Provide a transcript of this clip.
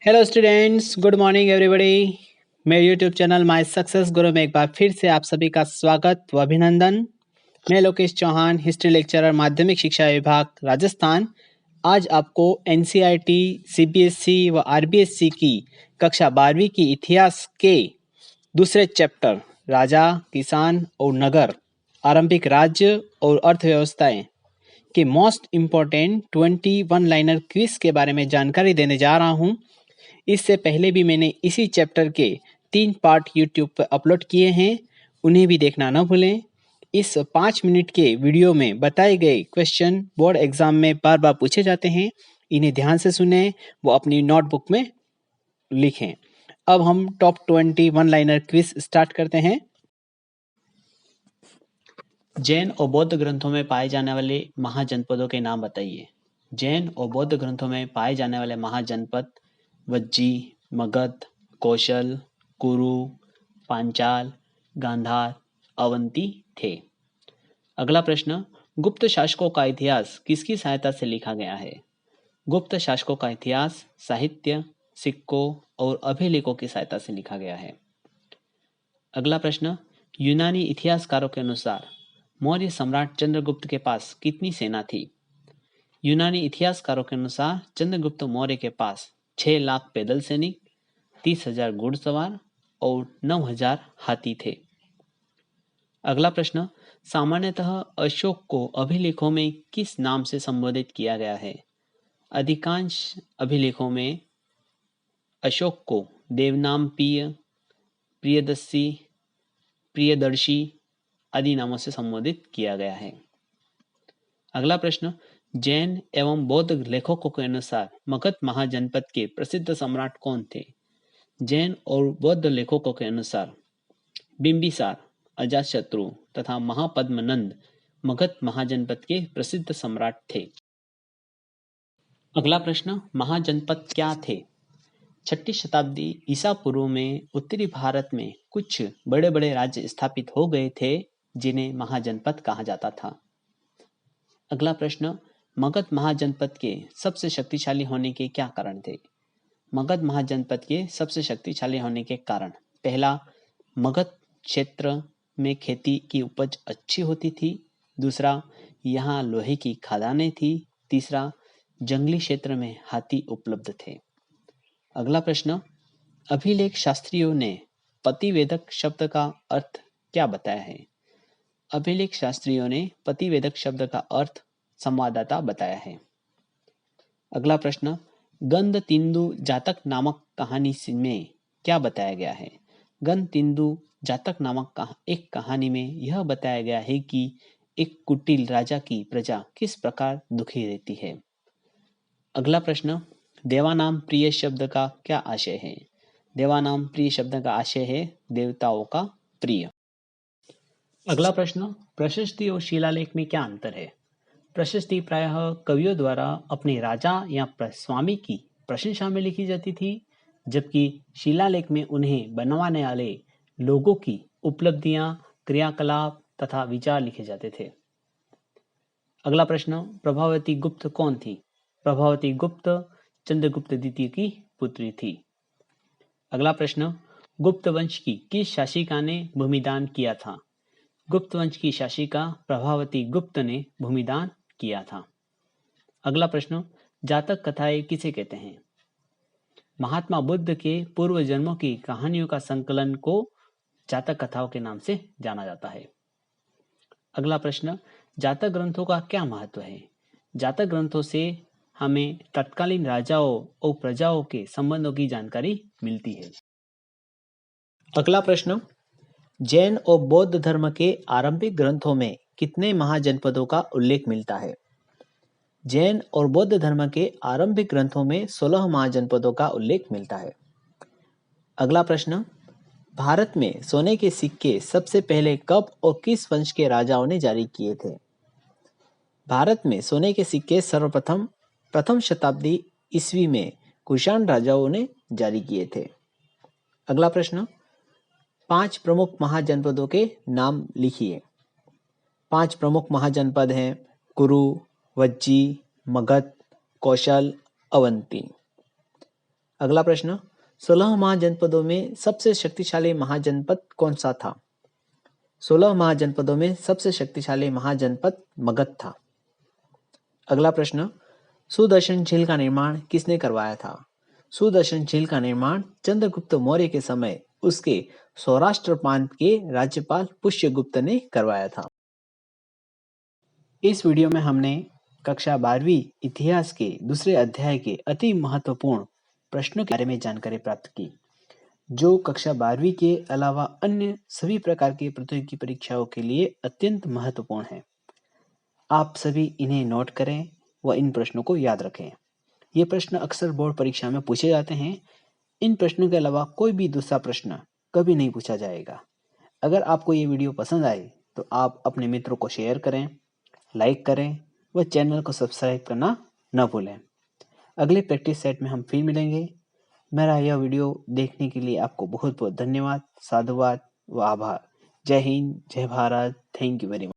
Hello students, good morning everybody. मेरे YouTube channel my success गुरु में एक बार फिर से आप सभी का स्वागत व अभिनंदन। मैं लोकेश चौहान, हिस्ट्री लेक्चरर, माध्यमिक शिक्षा विभाग राजस्थान। आज आपको एनसीईआरटी, सीबीएसई व आरबीएसई की कक्षा 12वीं की इतिहास के दूसरे चैप्टर राजा, किसान और नगर, आरंभिक राज्य और अर्थव्यवस्थाएं के मोस्ट इम्पोर्टेंट 21 लाइनर क्विज के बारे में जानकारी देने जा रहा हूं। इससे पहले भी मैंने इसी चैप्टर के 3 पार्ट यूट्यूब पर अपलोड किए हैं, उन्हें भी देखना न भूलें। इस 5 मिनट के वीडियो में बताए गए क्वेश्चन बोर्ड एग्जाम में बार बार पूछे जाते हैं, इन्हें ध्यान से सुने वो अपनी नोटबुक में लिखें। अब हम टॉप 21 लाइनर क्विज स्टार्ट करते हैं। जैन और बौद्ध ग्रंथों में पाए जाने वाले महाजनपदों के नाम बताइए। जैन और बौद्ध ग्रंथों में पाए जाने वाले महाजनपद वज्जी, मगध, कौशल, कुरु, पांचाल, गांधार, अवंती थे। अगला प्रश्न, गुप्त शासकों का इतिहास किसकी सहायता से लिखा गया है? गुप्त शासकों का इतिहास साहित्य, सिक्कों और अभिलेखों की सहायता से लिखा गया है। अगला प्रश्न, यूनानी इतिहासकारों के अनुसार मौर्य सम्राट चंद्रगुप्त के पास कितनी सेना थी? यूनानी इतिहासकारों के अनुसार चंद्रगुप्त मौर्य के पास 6 लाख पैदल सैनिक, 30,000 घुड़सवार और 9,000 हाथी थे। अगला प्रश्न, सामान्यतः अशोक को अभिलेखों में किस नाम से संबोधित किया गया है? अधिकांश अभिलेखों में अशोक को देवनामप्रिय, प्रियदर्शी, प्रियदर्शी आदि नामों से संबोधित किया गया है। अगला प्रश्न, जैन एवं बौद्ध लेखकों के अनुसार मगध महाजनपद के प्रसिद्ध सम्राट कौन थे? जैन और बौद्ध लेखकों के अनुसार बिंबिसार, अजातशत्रु तथा महापद्मनंद मगध महाजनपद के प्रसिद्ध सम्राट थे। अगला प्रश्न, महाजनपद क्या थे? 6ठी शताब्दी ईसा पूर्व में उत्तरी भारत में कुछ बड़े बड़े राज्य स्थापित हो गए थे जिन्हें महाजनपद कहा जाता था। अगला प्रश्न, मगध महाजनपद के सबसे शक्तिशाली होने के क्या कारण थे? मगध महाजनपद के सबसे शक्तिशाली होने के कारण, पहला, मगध क्षेत्र में खेती की उपज अच्छी होती थी। दूसरा, यहाँ लोहे की खदानें थी। तीसरा, जंगली क्षेत्र में हाथी उपलब्ध थे। अगला प्रश्न, अभिलेख शास्त्रियों ने पतिवेदक शब्द का अर्थ क्या बताया है? अभिलेख शास्त्रियों ने पतिवेदक शब्द का अर्थ संवाददाता बताया है। अगला प्रश्न, गंध तिंदु जातक नामक कहानी में क्या बताया गया है? गंध तिंदु जातक नामक एक कहानी में यह बताया गया है कि एक कुटिल राजा की प्रजा किस प्रकार दुखी रहती है। अगला प्रश्न, देवानाम प्रिय शब्द का क्या आशय है? देवानाम प्रिय शब्द का आशय है देवताओं का प्रिय। अगला प्रश्न, प्रशस्ति और शिलालेख में क्या अंतर है? प्रशस्ति प्रायः कवियों द्वारा अपने राजा या स्वामी की प्रशंसा में लिखी जाती थी, जबकि शिलालेख में उन्हें बनवाने वाले लोगों की उपलब्धियां, क्रियाकलाप तथा विचार लिखे जाते थे। अगला प्रश्न, प्रभावती गुप्त कौन थी? प्रभावती गुप्त चंद्रगुप्त द्वितीय की पुत्री थी। अगला प्रश्न, गुप्त वंश की किस शासिका ने भूमिदान किया था? गुप्त वंश की शासिका प्रभावती गुप्त ने भूमिदान किया था। अगला प्रश्न, जातक कथाएं किसे कहते हैं? महात्मा बुद्ध के पूर्व जन्मों की कहानियों का संकलन को जातक कथाओं के नाम से जाना जाता है। अगला प्रश्न, जातक ग्रंथों का क्या महत्व है? जातक ग्रंथों से हमें तत्कालीन राजाओं और प्रजाओं के संबंधों की जानकारी मिलती है। अगला प्रश्न, जैन और बौद्ध धर्म के आरंभिक ग्रंथों में कितने महाजनपदों का उल्लेख मिलता है? जैन और बौद्ध धर्म के आरंभिक ग्रंथों में 16 महाजनपदों का उल्लेख मिलता है। अगला प्रश्न, भारत में सोने के सिक्के सबसे पहले कब और किस वंश के राजाओं ने जारी किए थे? भारत में सोने के सिक्के सर्वप्रथम प्रथम शताब्दी ईस्वी में कुषाण राजाओं ने जारी किए थे। अगला प्रश्न, 5 प्रमुख महाजनपदों के नाम लिखिए। 5 प्रमुख महाजनपद हैं कुरु, वज्जी, मगध, कौशल, अवंती। अगला प्रश्न, 16 महाजनपदों में सबसे शक्तिशाली महाजनपद कौन सा था? 16 महाजनपदों में सबसे शक्तिशाली महाजनपद मगध था। अगला प्रश्न, सुदर्शन झील का निर्माण किसने करवाया था? सुदर्शन झील का निर्माण चंद्रगुप्त मौर्य के समय उसके सौराष्ट्र प्रांत के राज्यपाल पुष्यगुप्त ने करवाया था। इस वीडियो में हमने कक्षा 12वीं इतिहास के दूसरे अध्याय के अति महत्वपूर्ण प्रश्नों के बारे में जानकारी प्राप्त की, जो कक्षा 12वीं के अलावा अन्य सभी प्रकार की प्रतियोगी परीक्षाओं के लिए अत्यंत महत्वपूर्ण है। आप सभी इन्हें नोट करें व इन प्रश्नों को याद रखें। ये प्रश्न अक्सर बोर्ड परीक्षा में पूछे जाते हैं। इन प्रश्नों के अलावा कोई भी दूसरा प्रश्न कभी नहीं पूछा जाएगा। अगर आपको ये वीडियो पसंद आए तो आप अपने मित्रों को शेयर करें, लाइक करें व चैनल को सब्सक्राइब करना न भूलें। अगले प्रैक्टिस सेट में हम फिर मिलेंगे। मेरा यह वीडियो देखने के लिए आपको बहुत बहुत धन्यवाद, साधुवाद व आभार। जय हिंद, जय Bharat. Thank you very much.